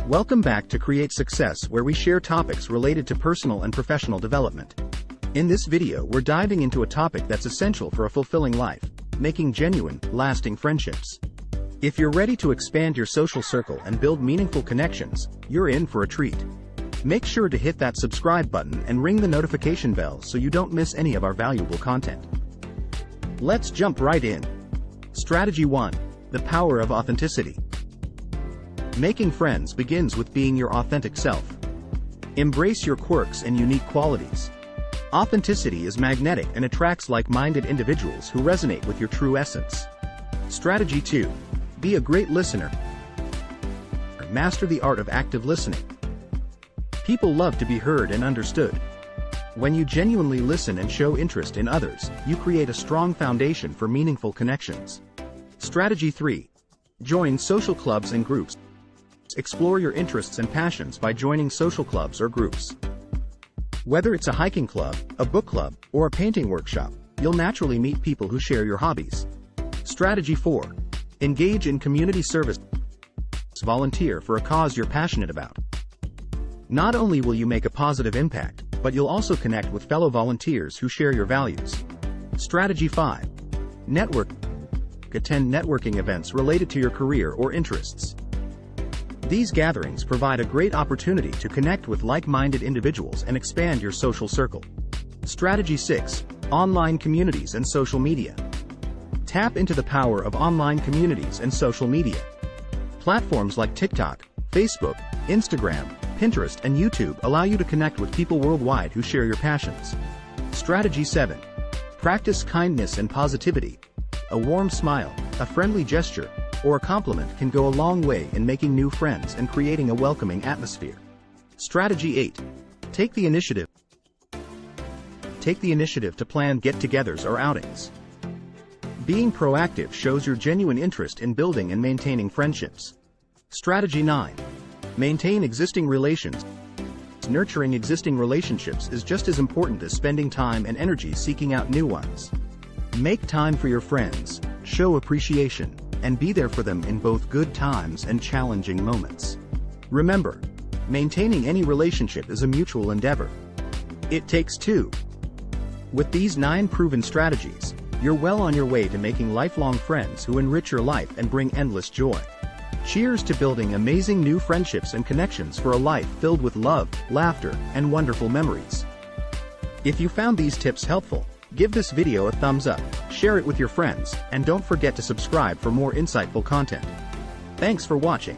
Welcome back to Create Success, where we share topics related to personal and professional development. In this video, we're diving into a topic that's essential for a fulfilling life: making genuine, lasting friendships. If you're ready to expand your social circle and build meaningful connections, you're in for a treat. Make sure to hit that subscribe button and ring the notification bell so you don't miss any of our valuable content. Let's jump right in. Strategy 1: The power of authenticity. Making friends begins with being your authentic self. Embrace your quirks and unique qualities. Authenticity is magnetic and attracts like-minded individuals who resonate with your true essence. Strategy 2: Be a great listener. Master the art of active listening. People love to be heard and understood. When you genuinely listen and show interest in others, you create a strong foundation for meaningful connections. Strategy 3: Join social clubs and groups. Explore your interests and passions by joining social clubs or groups. Whether it's a hiking club, a book club, or a painting workshop, you'll naturally meet people who share your hobbies. Strategy 4: Engage in community service. Volunteer for a cause you're passionate about. Not only will you make a positive impact, but you'll also connect with fellow volunteers who share your values. Strategy 5: Network. Attend networking events related to your career or interests. These gatherings provide a great opportunity to connect with like-minded individuals and expand your social circle. Strategy 6: Online communities and social media. Tap into the power of online communities and social media. Platforms like TikTok, Facebook, Instagram, Pinterest, and YouTube allow you to connect with people worldwide who share your passions. Strategy 7: Practice kindness and positivity. A warm smile, a friendly gesture, or a compliment can go a long way in making new friends and creating a welcoming atmosphere. Strategy 8: Take the initiative. Take the initiative to plan get-togethers or outings. Being proactive shows your genuine interest in building and maintaining friendships. Strategy 9: Maintain existing relations. Nurturing existing relationships is just as important as spending time and energy seeking out new ones. Make time for your friends, show appreciation, and be there for them in both good times and challenging moments. Remember, maintaining any relationship is a mutual endeavor. It takes two. With these 9 proven strategies, you're well on your way to making lifelong friends who enrich your life and bring endless joy. Cheers to building amazing new friendships and connections for a life filled with love, laughter, and wonderful memories. If you found these tips helpful, give this video a thumbs up, share it with your friends, and don't forget to subscribe for more insightful content. Thanks for watching.